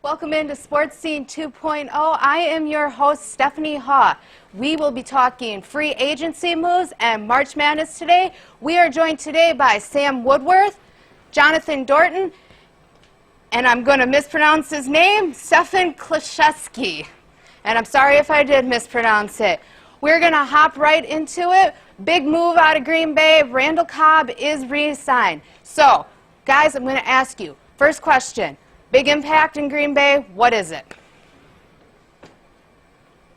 Welcome into Sports Scene 2.0. I am your host, Stephanie Haugh. We will be talking free agency moves and March Madness today. We are joined today by Sam Woodworth, Jonathan Dorton, and I'm going to mispronounce his name, Stefan Klashevsky. And I'm sorry if I did mispronounce it. We're going to hop right into it. Big move out of Green Bay. Randall Cobb is re-signed. So, guys, I'm going to ask you, first question. Big impact in Green Bay, what is it?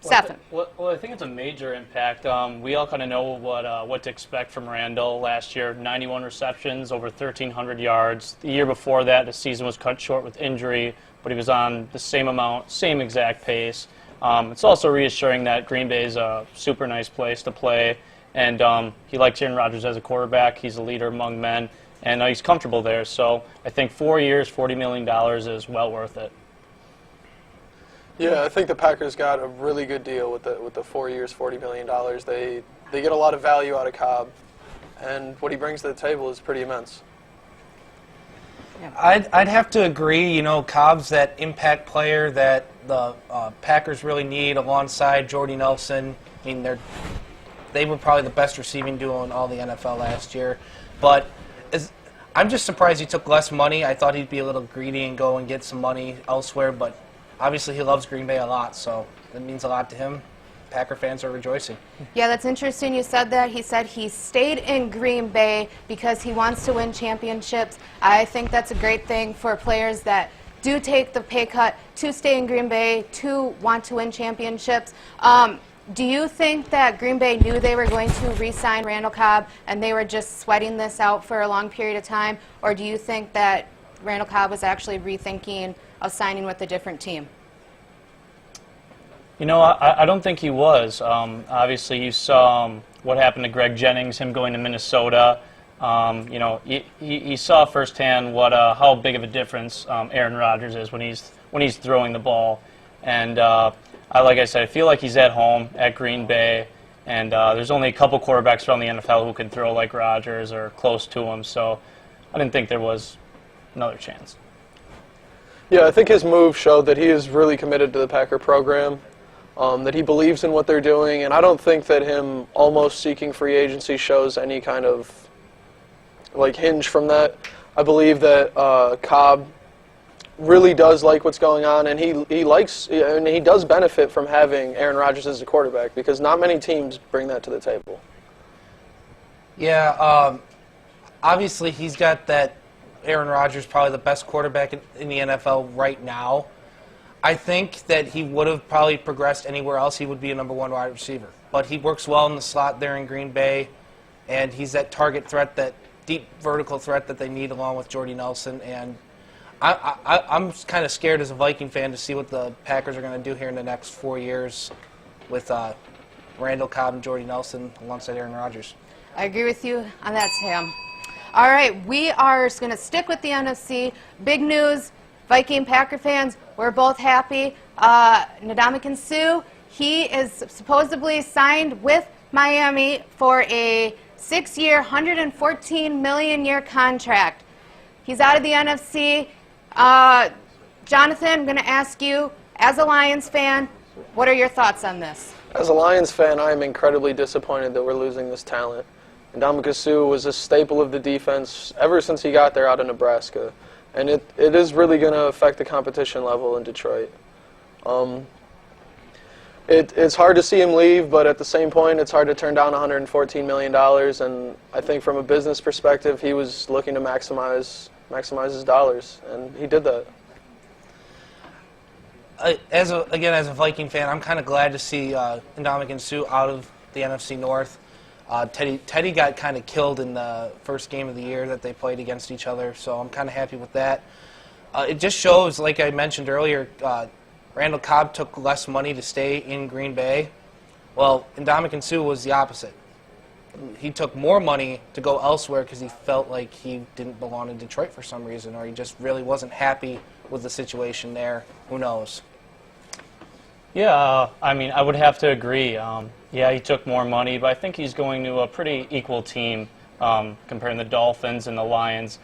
Stefan. Well, I think it's a major impact. We all kind of know what to expect from Randall last year. 91 receptions, over 1,300 yards. The year before that, the season was cut short with injury, but he was on the same amount, same exact pace. It's also reassuring that Green Bay is a super nice place to play, and he likes Aaron Rodgers as a quarterback. He's a leader among men. And he's comfortable there, so I think 4 years, $40 million is well worth it. Yeah, I think the Packers got a really good deal with the 4 years, $40 million. They get a lot of value out of Cobb, and what he brings to the table is pretty immense. I'd have to agree. You know, Cobb's that impact player that the Packers really need alongside Jordy Nelson. I mean, they were probably the best receiving duo in all the NFL last year, but I'm just surprised he took less money. I thought he'd be a little greedy and go and get some money elsewhere, but obviously he loves Green Bay a lot, so it means a lot to him. Packer fans are rejoicing. Yeah, that's interesting you said that. He said he stayed in Green Bay because he wants to win championships. I think that's a great thing for players that do take the pay cut to stay in Green Bay, to want to win championships. Do you think that Green Bay knew they were going to re-sign Randall Cobb and they were just sweating this out for a long period of time? Or do you think that Randall Cobb was actually rethinking of signing with a different team? You know, I don't think he was. Obviously, you saw what happened to Greg Jennings, him going to Minnesota. You know, he saw firsthand how big of a difference Aaron Rodgers is when he's throwing the ball. And like I said, I feel like he's at home at Green Bay, and there's only a couple quarterbacks around the NFL who can throw like Rodgers or close to him, so I didn't think there was another chance. Yeah, I think his move showed that he is really committed to the Packer program, that he believes in what they're doing, and I don't think that him almost seeking free agency shows any kind of like hinge from that. I believe that Cobb really does like what's going on, and he likes, and he does benefit from having Aaron Rodgers as a quarterback because not many teams bring that to the table. Yeah, obviously he's got that. Aaron Rodgers probably the best quarterback in the NFL right now. I think that he would have probably progressed anywhere else. He would be a number one wide receiver, but he works well in the slot there in Green Bay, and he's that target threat, that deep vertical threat that they need along with Jordy Nelson. And I'm kind of scared as a Viking fan to see what the Packers are going to do here in the next 4 years with Randall Cobb and Jordy Nelson alongside Aaron Rodgers. I agree with you on that, Sam. All right, we are going to stick with the NFC. Big news, Viking Packer fans, we're both happy. Ndamukong Suh, he is supposedly signed with Miami for a 6-year, $114 million contract. He's out of the NFC. Jonathan, I'm going to ask you, as a Lions fan, what are your thoughts on this? As a Lions fan, I am incredibly disappointed that we're losing this talent. Ndamukong Suh was a staple of the defense ever since he got there out of Nebraska, and it is really going to affect the competition level in Detroit. It's hard to see him leave, but at the same point, it's hard to turn down $114 million, and I think from a business perspective, he was looking to maximize his dollars, and he did that. As a Viking fan, I'm kind of glad to see Ndamukong Suh out of the NFC North. Teddy got kind of killed in the first game of the year that they played against each other, so I'm kind of happy with that. It just shows, like I mentioned earlier, Randall Cobb took less money to stay in Green Bay. Well, Ndamukong Suh was the opposite. He took more money to go elsewhere because he felt like he didn't belong in Detroit for some reason, or he just really wasn't happy with the situation there. Who knows? Yeah, I mean, I would have to agree. Yeah, he took more money, but I think he's going to a pretty equal team comparing the Dolphins and the Lions.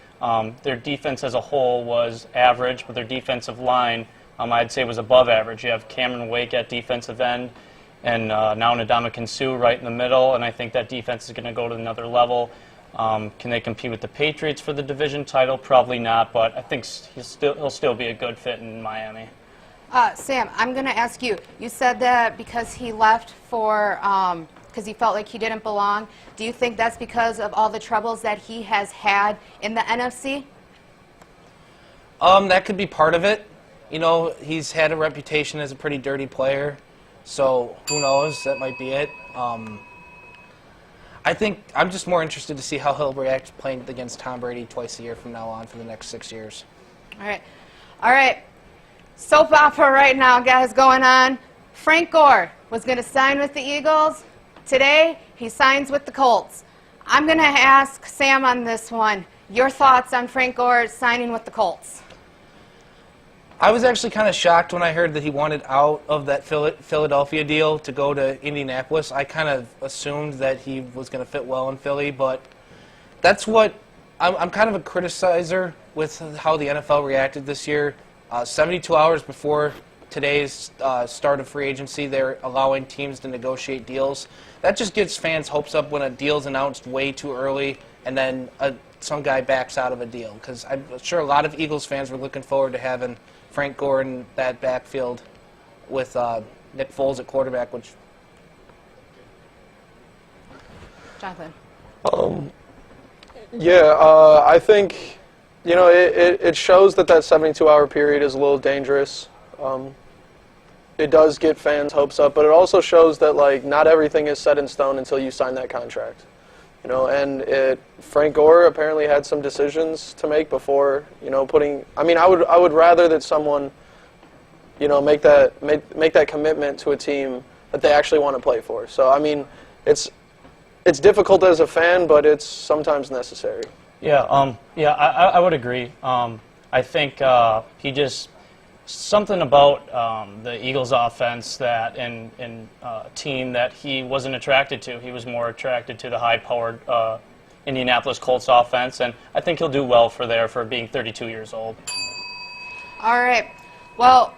Their defense as a whole was average, but their defensive line I'd say was above average. You have Cameron Wake at defensive end, and now Ndamukong Suh right in the middle, and I think that defense is going to go to another level. Can they compete with the Patriots for the division title? Probably not, but I think he'll still be a good fit in Miami. Sam, I'm going to ask you. You said that because he left for because he felt like he didn't belong. Do you think that's because of all the troubles that he has had in the NFC? That could be part of it. You know, he's had a reputation as a pretty dirty player, so who knows? That might be it. I think I'm just more interested to see how he'll react playing against Tom Brady twice a year from now on for the next 6 years. All right. Soap opera right now, guys, going on. Frank Gore was going to sign with the Eagles. Today, he signs with the Colts. I'm going to ask Sam on this one. Your thoughts on Frank Gore signing with the Colts? I was actually kind of shocked when I heard that he wanted out of that Philadelphia deal to go to Indianapolis. I kind of assumed that he was going to fit well in Philly, but that's what I'm kind of a criticizer with how the NFL reacted this year. 72 hours before today's start of free agency, they're allowing teams to negotiate deals. That just gets fans' hopes up when a deal's announced way too early and then some guy backs out of a deal. Because I'm sure a lot of Eagles fans were looking forward to having Frank Gore in that backfield with Nick Foles at quarterback, which... Jonathan. I think, it shows that 72-hour period is a little dangerous. It does get fans' hopes up, but it also shows that, not everything is set in stone until you sign that contract. And Frank Gore apparently had some decisions to make before, putting. I mean, I would rather that someone, make that commitment to a team that they actually want to play for. So I mean, it's difficult as a fan, but it's sometimes necessary. I would agree. I think he just something about the Eagles' offense that and team that he wasn't attracted to. He was more attracted to the high-powered Indianapolis Colts offense, and I think he'll do well for being 32 years old. All right. Well,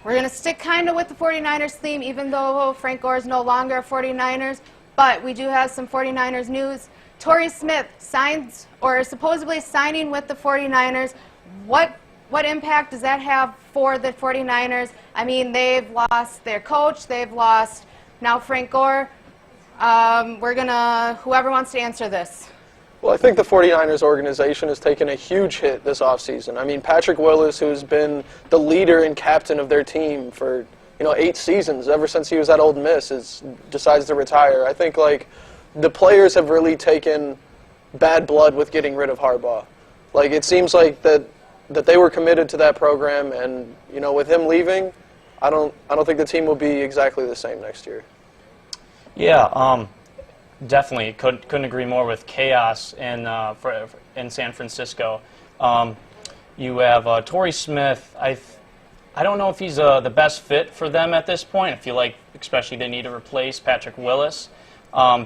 we're going to stick kind of with the 49ers theme, even though Frank Gore is no longer a 49ers, but we do have some 49ers news. Torrey Smith signs, or is supposedly signing with the 49ers. What impact does that have for the 49ers? I mean, they've lost their coach. They've lost now Frank Gore. Whoever wants to answer this. Well, I think the 49ers organization has taken a huge hit this offseason. I mean, Patrick Willis, who's been the leader and captain of their team for, 8 seasons, ever since he was at Ole Miss, decides to retire. I think, the players have really taken bad blood with getting rid of Haugh. It seems like that they were committed to that program, and with him leaving, I don't think the team will be exactly the same next year. Yeah, definitely couldn't agree more with chaos in San Francisco. You have Torrey Smith. I don't know if he's the best fit for them at this point. I feel like especially they need to replace Patrick Willis.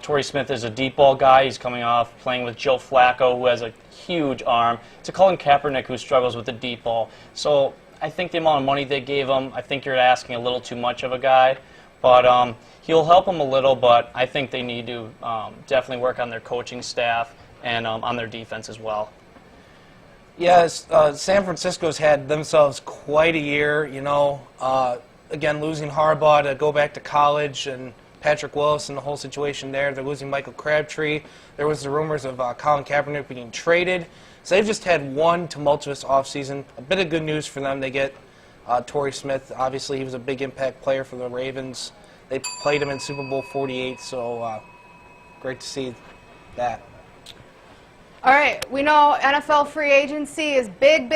Torrey Smith is a deep ball guy. He's coming off playing with Joe Flacco, who has a huge arm, to Colin Kaepernick, who struggles with the deep ball. So I think the amount of money they gave him, I think you're asking a little too much of a guy. But he'll help them a little, but I think they need to definitely work on their coaching staff and on their defense as well. Yes, San Francisco's had themselves quite a year, again, losing Harbaugh to go back to college and Patrick Willis and the whole situation there. They're losing Michael Crabtree. There was the rumors of Colin Kaepernick being traded. So they've just had one tumultuous offseason. A bit of good news for them. They get Torrey Smith. Obviously, he was a big impact player for the Ravens. They played him in Super Bowl 48, so great to see that. All right, we know NFL free agency is big,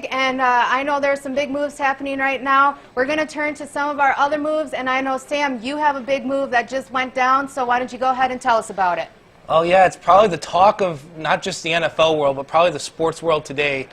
and I know there's some big moves happening right now. We're going to turn to some of our other moves, and I know, Sam, you have a big move that just went down, so why don't you go ahead and tell us about it? Oh, yeah, it's probably the talk of not just the NFL world, but probably the sports world today.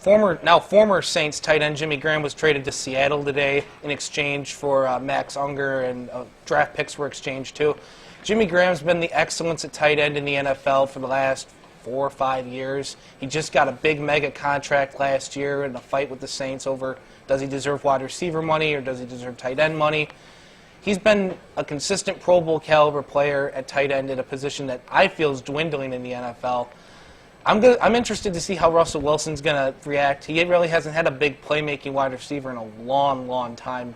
Former Saints tight end Jimmy Graham was traded to Seattle today in exchange for Max Unger, and draft picks were exchanged too. Jimmy Graham's been the excellence at tight end in the NFL for the last 4 or 5 years. He just got a big mega contract last year in a fight with the Saints over does he deserve wide receiver money or does he deserve tight end money. He's been a consistent Pro Bowl caliber player at tight end at a position that I feel is dwindling in the NFL. I'm interested to see how Russell Wilson's going to react. He really hasn't had a big playmaking wide receiver in a long, long time.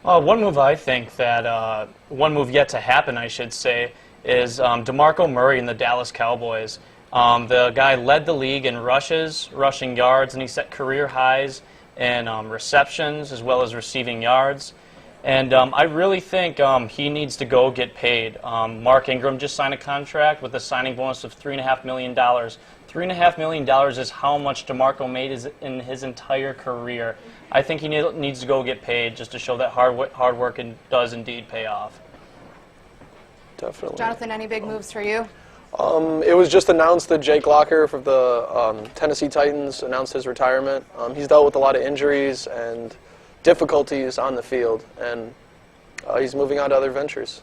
One move I think that, one move yet to happen, I should say, is DeMarco Murray and the Dallas Cowboys. The guy led the league in rushes, rushing yards, and he set career highs in receptions as well as receiving yards. And I really think he needs to go get paid. Mark Ingram just signed a contract with a signing bonus of $3.5 million. $3.5 million is how much DeMarco made in his entire career. I think he needs to go get paid just to show that hard work does indeed pay off. Definitely. Jonathan, any big moves for you? It was just announced that Jake Locker for the Tennessee Titans announced his retirement. He's dealt with a lot of injuries and difficulties on the field, and he's moving on to other ventures.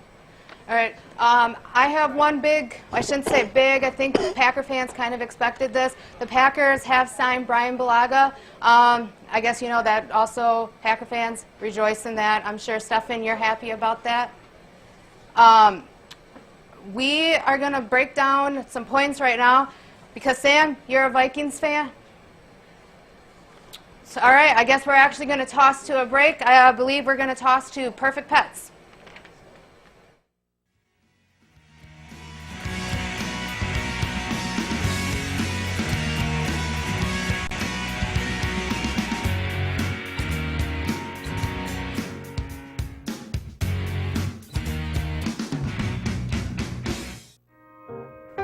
All right. I have one big, I shouldn't say big, I think Packer fans kind of expected this. The Packers have signed Brian Bulaga. I guess you know that also Packer fans rejoice in that. I'm sure, Stefan, you're happy about that. We are going to break down some points right now because, Sam, you're a Vikings fan. So, all right, I guess we're actually going to toss to a break. I believe we're going to toss to Perfect Pets.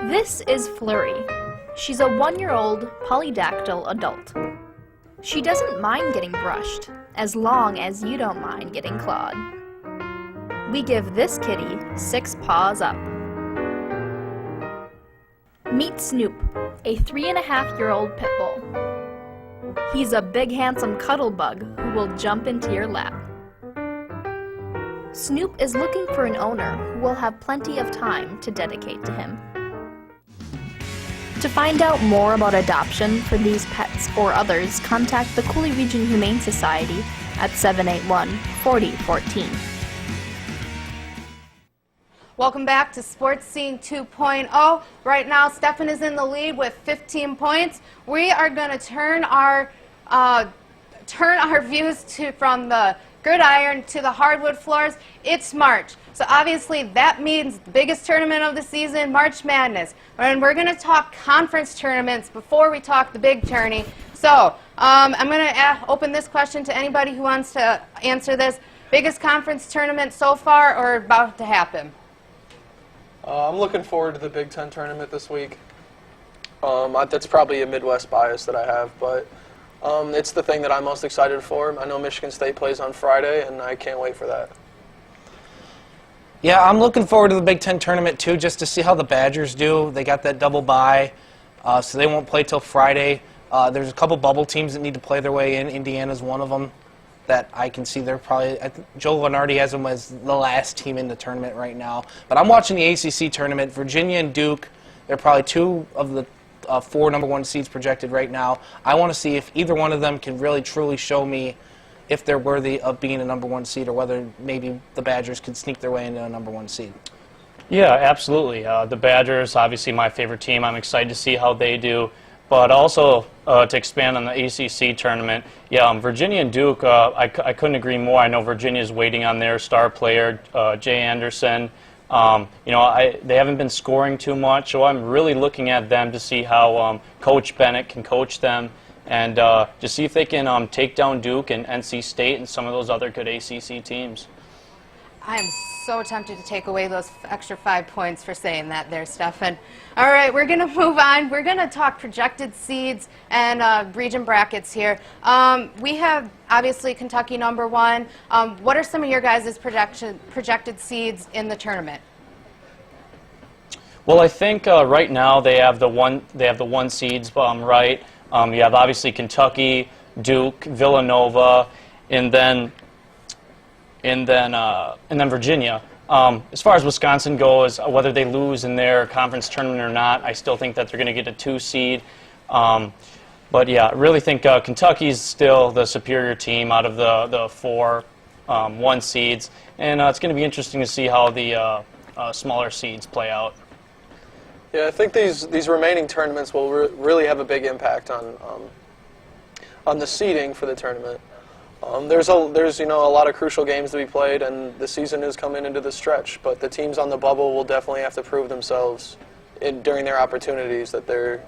This is Flurry. She's a 1-year-old polydactyl adult. She doesn't mind getting brushed, as long as you don't mind getting clawed. We give this kitty 6 paws up. Meet Snoop, a 3.5-year-old pit bull. He's a big handsome cuddle bug who will jump into your lap. Snoop is looking for an owner who will have plenty of time to dedicate to him. To find out more about adoption for these pets or others, contact the Cooley Region Humane Society at 781-4014. Welcome back to Sports Scene 2.0. Right now, Stefan is in the lead with 15 points. We are going to turn our views from the gridiron to the hardwood floors. It's March. So obviously that means the biggest tournament of the season, March Madness. And we're going to talk conference tournaments before we talk the big tourney. So I'm going to open this question to anybody who wants to answer this. Biggest conference tournament so far or about to happen? I'm looking forward to the Big Ten tournament this week. That's probably a Midwest bias that I have, but it's the thing that I'm most excited for. I know Michigan State plays on Friday, and I can't wait for that. Yeah, I'm looking forward to the Big Ten tournament too, just to see how the Badgers do. They got that double bye, so they won't play till Friday. There's a couple bubble teams that need to play their way in. Indiana's one of them that I can see they're probably, Joe Lunardi has them as the last team in the tournament right now. But I'm watching the ACC tournament. Virginia and Duke, they're probably 2 of the 4 number 1 seeds projected right now. I want to see if either one of them can really truly show me if they're worthy of being a number 1 seed or whether maybe the Badgers could sneak their way into a number 1 seed. Yeah, absolutely. The Badgers, obviously my favorite team. I'm excited to see how they do. But also, to expand on the ACC tournament, yeah, Virginia and Duke, I couldn't agree more. I know Virginia's waiting on their star player, Jay Anderson. They haven't been scoring too much, so I'm really looking at them to see how Coach Bennett can coach them and to see if they can take down Duke and NC State and some of those other good ACC teams. I am so tempted to take away those extra 5 points for saying that there, Stefan. All right, we're going to move on. We're going to talk projected seeds and region brackets here. We have, obviously, Kentucky number 1. What are some of your guys' projected seeds in the tournament? Well, I think right now they have the one seeds right. You have obviously Kentucky, Duke, Villanova, and then Virginia. As far as Wisconsin goes, whether they lose in their conference tournament or not, I still think that they're going to get a 2 seed. But yeah, I really think Kentucky's still the superior team out of the 4 1 seeds, and it's going to be interesting to see how the smaller seeds play out. Yeah, I think these remaining tournaments will really have a big impact on the seeding for the tournament. There's a lot of crucial games to be played, and the season is coming into the stretch. But the teams on the bubble will definitely have to prove themselves during their opportunities that they're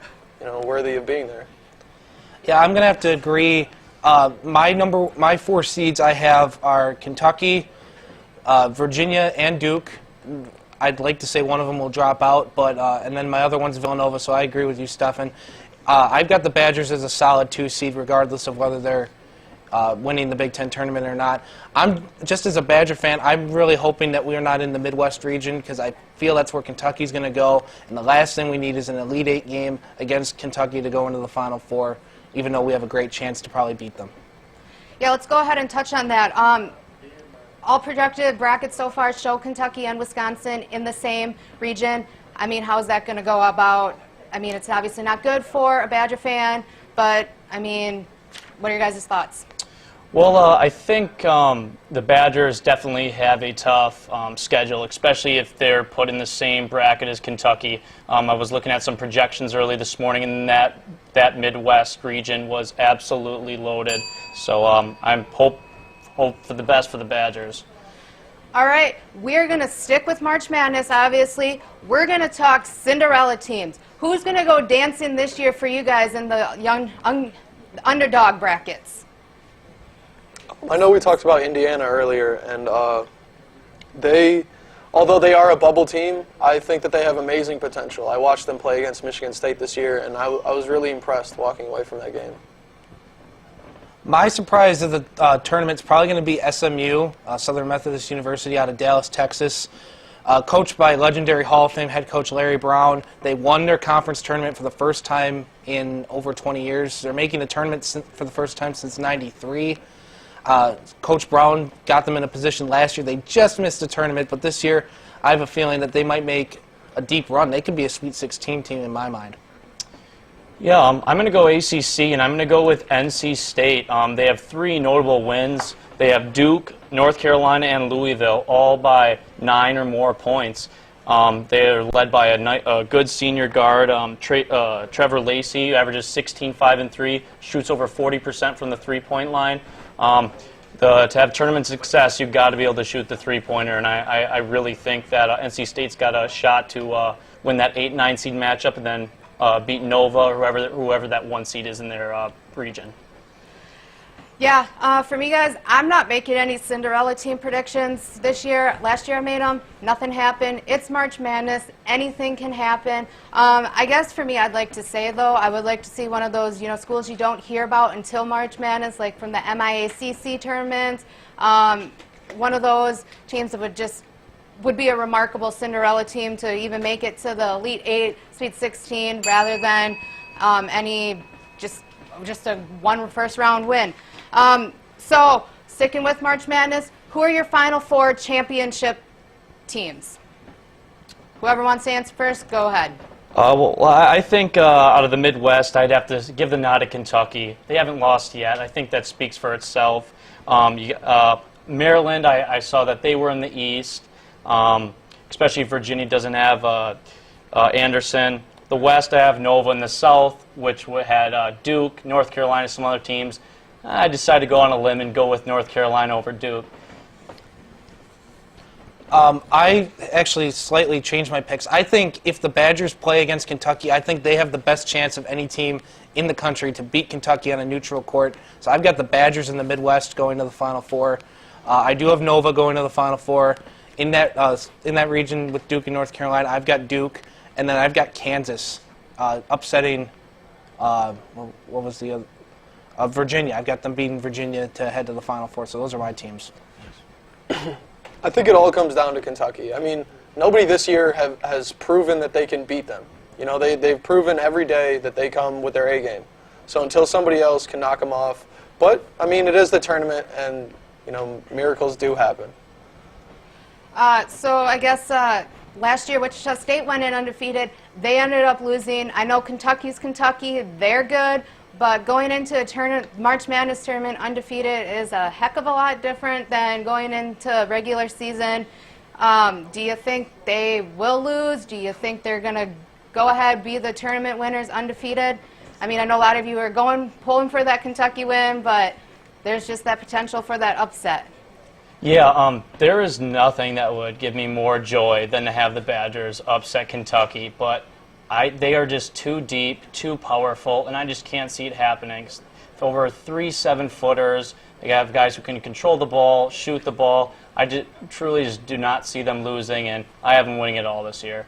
worthy of being there. Yeah, I'm gonna have to agree. My 4 seeds I have are Kentucky, Virginia, and Duke. I'd like to say one of them will drop out, but and then my other one's Villanova. So I agree with you, Stefan. I've got the Badgers as a solid 2 seed, regardless of whether they're winning the Big Ten tournament or not. I'm just as a Badger fan, I'm really hoping that we're not in the Midwest region, because I feel that's where Kentucky's going to go. And the last thing we need is an Elite 8 game against Kentucky to go into the Final Four, even though we have a great chance to probably beat them. Yeah, let's go ahead and touch on that. All projected brackets so far show Kentucky and Wisconsin in the same region. I mean, how's that going to go about? I mean, it's obviously not good for a Badger fan, but, I mean, what are your guys' thoughts? Well, I think the Badgers definitely have a tough schedule, especially if they're put in the same bracket as Kentucky. I was looking at some projections early this morning, and that Midwest region was absolutely loaded. So I'm hope for the best for the Badgers. All right, we're going to stick with March Madness, obviously. We're going to talk Cinderella teams. Who's going to go dancing this year for you guys in the young underdog brackets? I know we talked about Indiana earlier, and although they are a bubble team, I think that they have amazing potential. I watched them play against Michigan State this year, and I was really impressed walking away from that game. My surprise of the tournament's probably going to be SMU, Southern Methodist University out of Dallas, Texas. Coached by legendary Hall of Fame head coach Larry Brown. They won their conference tournament for the first time in over 20 years. They're making the tournament for the first time since '93. Coach Brown got them in a position last year. They just missed the tournament, but this year I have a feeling that they might make a deep run. They could be a Sweet 16 team in my mind. Yeah, I'm going to go ACC, and I'm going to go with NC State. They have 3 notable wins. They have Duke, North Carolina, and Louisville, all by 9 or more points. They're led by a good senior guard, Trevor Lacey, who averages 16, 5, and 3, shoots over 40% from the three-point line. To have tournament success, you've got to be able to shoot the three-pointer, and I really think that NC State's got a shot to win that 8-9 seed matchup and then beat Nova or whoever that 1 seed is in their region. Yeah, for me, guys, I'm not making any Cinderella team predictions this year. Last year I made them. Nothing happened. It's March Madness. Anything can happen. I guess for me, I'd like to say, though, I would like to see one of those schools you don't hear about until March Madness, like from the MIACC tournaments. One of those teams that would be a remarkable Cinderella team to even make it to the Elite 8, Sweet 16, rather than any just a one first-round win. So, sticking with March Madness, who are your Final Four championship teams? Whoever wants to answer first, go ahead. Well, I think out of the Midwest, I'd have to give the nod to Kentucky. They haven't lost yet. I think that speaks for itself. Maryland, I saw that they were in the East, especially Virginia doesn't have Anderson. The West, I have Nova. In the South, which had Duke, North Carolina, some other teams. I decided to go on a limb and go with North Carolina over Duke. I actually slightly changed my picks. I think if the Badgers play against Kentucky, I think they have the best chance of any team in the country to beat Kentucky on a neutral court. So I've got the Badgers in the Midwest going to the Final Four. I do have Nova going to the Final Four. In that region with Duke and North Carolina, I've got Duke, and then I've got Kansas upsetting, what was the other? Virginia. I've got them beating Virginia to head to the Final Four, so those are my teams. I think it all comes down to Kentucky. I mean, nobody this year has proven that they can beat them. They've proven every day that they come with their A game. So until somebody else can knock them off, but I mean, it is the tournament, and miracles do happen. So I guess last year Wichita State went in undefeated. They ended up losing. I know Kentucky's Kentucky. They're good. But going into a March Madness tournament undefeated is a heck of a lot different than going into regular season. Do you think they will lose? Do you think they're going to go ahead, be the tournament winners undefeated? I mean, I know a lot of you are pulling for that Kentucky win, but there's just that potential for that upset. Yeah, there is nothing that would give me more joy than to have the Badgers upset Kentucky, but they are just too deep, too powerful, and I just can't see it happening. Over 3 7-footers, they have guys who can control the ball, shoot the ball. I truly just do not see them losing, and I have them winning it all this year.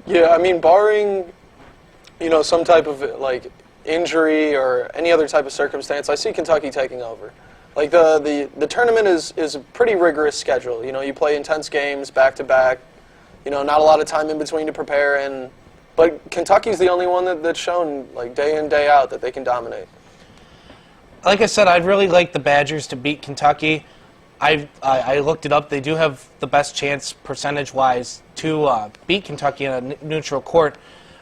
Yeah, I mean, barring, some type of injury or any other type of circumstance, I see Kentucky taking over. Like the tournament is a pretty rigorous schedule. You play intense games back to back. Not a lot of time in between to prepare, but Kentucky's the only one that's shown day in, day out that they can dominate. Like I said, I'd really like the Badgers to beat Kentucky. I looked it up. They do have the best chance percentage-wise to beat Kentucky in a neutral court.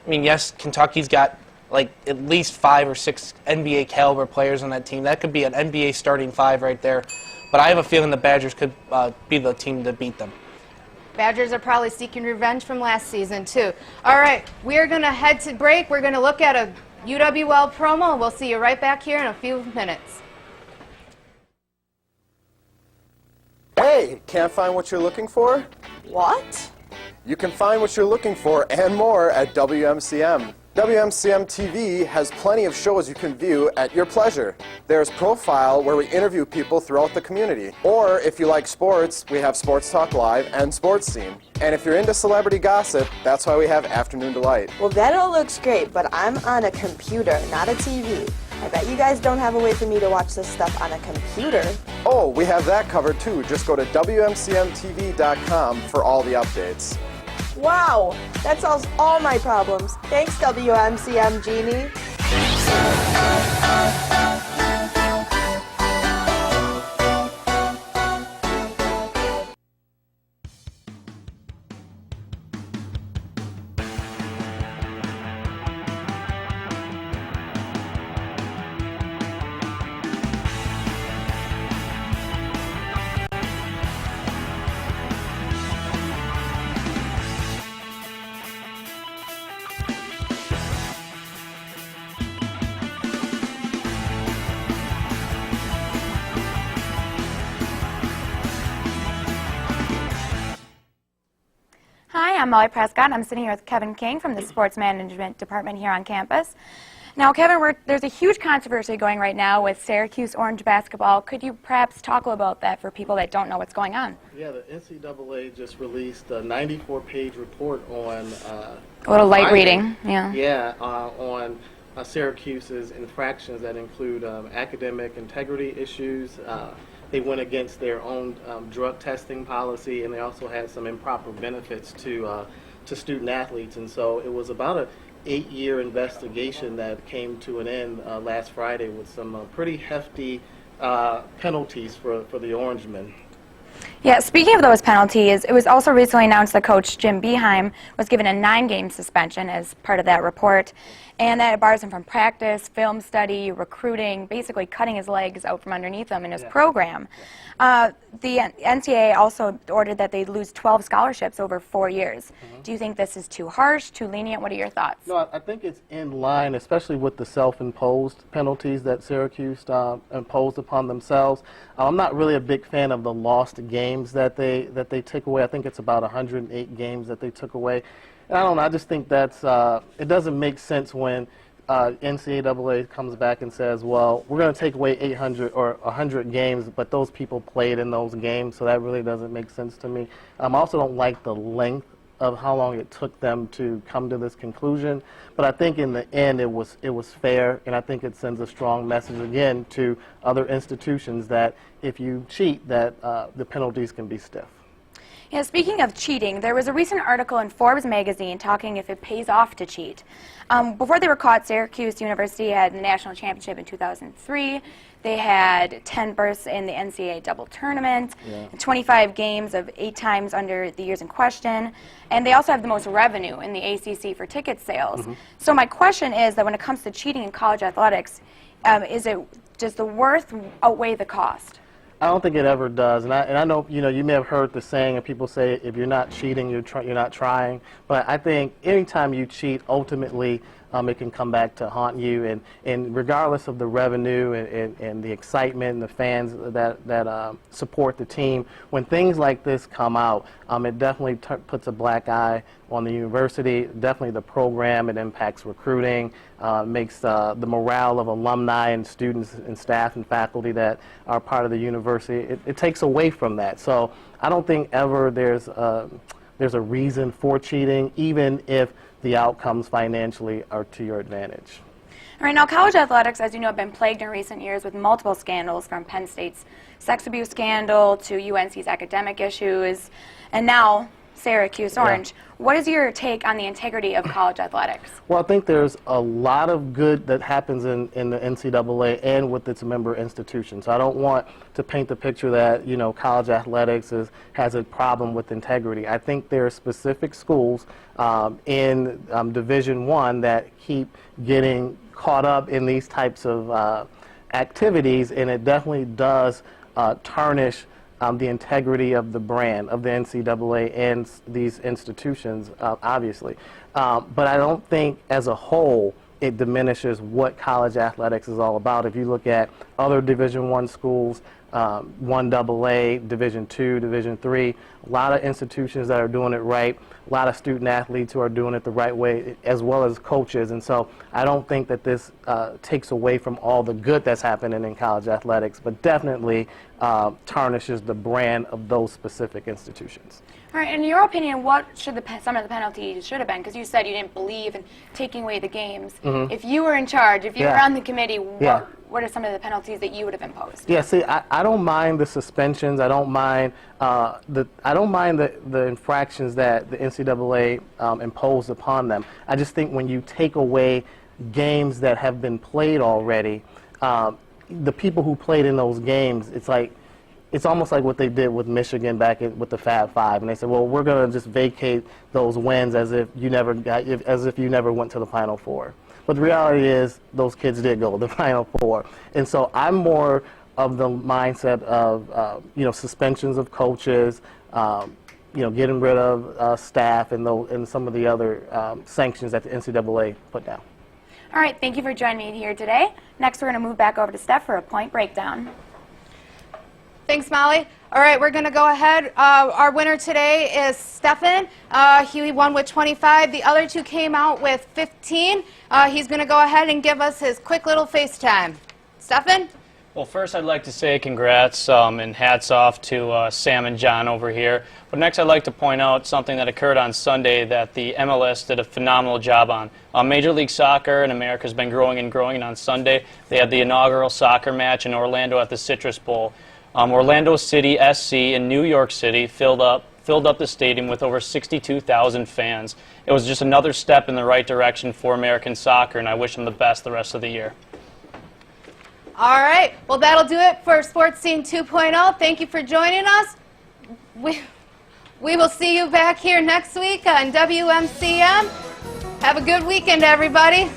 I mean, yes, Kentucky's got at least 5 or 6 NBA caliber players on that team. That could be an NBA starting 5 right there. But I have a feeling the Badgers could be the team to beat them. Badgers are probably seeking revenge from last season, too. All right, we are going to head to break. We're going to look at a UWL promo. We'll see you right back here in a few minutes. Hey, can't find what you're looking for? What? You can find what you're looking for and more at WMCM. WMCM TV has plenty of shows you can view at your pleasure. There's Profile, where we interview people throughout the community. Or if you like sports, we have Sports Talk Live and Sports Scene. And if you're into celebrity gossip, that's why we have Afternoon Delight. Well, that all looks great, but I'm on a computer, not a TV. I bet you guys don't have a way for me to watch this stuff on a computer. Oh, we have that covered too. Just go to WMCMTV.com for all the updates. Wow, that solves all my problems. Thanks, WMCM Genie. Hi, I'm Molly Prescott, and I'm sitting here with Kevin King from the Sports Management Department here on campus. Now, Kevin, there's a huge controversy going right now with Syracuse Orange basketball. Could you perhaps talk a little about that for people that don't know what's going on? Yeah, the NCAA just released a 94-page report on a little light reading, yeah. Yeah, on Syracuse's infractions that include academic integrity issues. They went against their own drug testing policy, and they also had some improper benefits to student athletes. And so it was about an 8-year investigation that came to an end last Friday with some pretty hefty penalties for the Orangemen. Yeah, speaking of those penalties, it was also recently announced that Coach Jim Boeheim was given a 9-game suspension as part of that report, and that it bars him from practice, film study, recruiting, basically cutting his legs out from underneath him in his program. The NCAA also ordered that they lose 12 scholarships over 4 years. Do you think this is too harsh, too lenient? What are your thoughts? No, I think it's in line, especially with the self-imposed penalties that Syracuse imposed upon themselves. I'm not really a big fan of the lost games that they took away. I think it's about 108 games that they took away. And I don't know, I just think that's it doesn't make sense when NCAA comes back and says, well, we're going to take away 800 or 100 games, but those people played in those games, so that really doesn't make sense to me. I also don't like the length of how long it took them to come to this conclusion, but I think in the end it was fair, and I think it sends a strong message again to other institutions that if you cheat, that the penalties can be stiff. Yeah, speaking of cheating, there was a recent article in Forbes magazine talking if it pays off to cheat. Before they were caught, Syracuse University had the national championship in 2003. They had 10 berths in the NCAA double tournament, 25 games of 8 times under the years in question, and they also have the most revenue in the ACC for ticket sales. So my question is that when it comes to cheating in college athletics, does the worth outweigh the cost? I don't think it ever does, and I know you may have heard the saying, and people say if you're not cheating, you're not trying. But I think anytime you cheat, ultimately it can come back to haunt you. And regardless of the revenue and the excitement and the fans that support the team, when things like this come out, it definitely puts a black eye on the university. Definitely the program. It impacts recruiting. Makes the morale of alumni and students and staff and faculty that are part of the university. It takes away from that. So I don't think ever there's a reason for cheating, even if the outcomes financially are to your advantage. All right, now college athletics, as you know, have been plagued in recent years with multiple scandals, from Penn State's sex abuse scandal to UNC's academic issues, and now Syracuse Orange. What is your take on the integrity of college athletics? Well, I think there's a lot of good that happens in the NCAA and with its member institutions. So I don't want to paint the picture that college athletics has a problem with integrity. I think there are specific schools in Division I that keep getting caught up in these types of activities, and it definitely does tarnish the integrity of the brand of the NCAA and these institutions, obviously. But I don't think as a whole it diminishes what college athletics is all about. If you look at other Division I schools, 1AA, Division II, Division III, a lot of institutions that are doing it right, a lot of student athletes who are doing it the right way, as well as coaches. And so I don't think that this takes away from all the good that's happening in college athletics, but definitely tarnishes the brand of those specific institutions. All right, in your opinion, what should some of the penalties should have been? Because you said you didn't believe in taking away the games. If you were in charge, if you were on the committee, what are some of the penalties that you would have imposed? Yeah, see, I don't mind the suspensions. I don't mind the infractions that the NCAA imposed upon them. I just think when you take away games that have been played already, the people who played in those games, it's almost like what they did with Michigan with the Fab Five, and they said, well, we're going to just vacate those wins as if you never went to the Final Four. But the reality is those kids did go to the Final Four. And so I'm more of the mindset of suspensions of coaches, getting rid of staff and some of the other sanctions that the NCAA put down. All right, thank you for joining me here today. Next, we're going to move back over to Steph for a point breakdown. Thanks, Molly. All right, we're going to go ahead. Our winner today is Stefan. He won with 25. The other two came out with 15. He's going to go ahead and give us his quick little FaceTime. Stefan? Well, first I'd like to say congrats and hats off to Sam and John over here. But next I'd like to point out something that occurred on Sunday that the MLS did a phenomenal job on. Major League Soccer in America has been growing and growing, and on Sunday they had the inaugural soccer match in Orlando at the Citrus Bowl. Orlando City SC in New York City filled up the stadium with over 62,000 fans. It was just another step in the right direction for American soccer, and I wish them the best the rest of the year. All right. Well, that'll do it for Sports Scene 2.0. Thank you for joining us. We will see you back here next week on WMCM. Have a good weekend, everybody.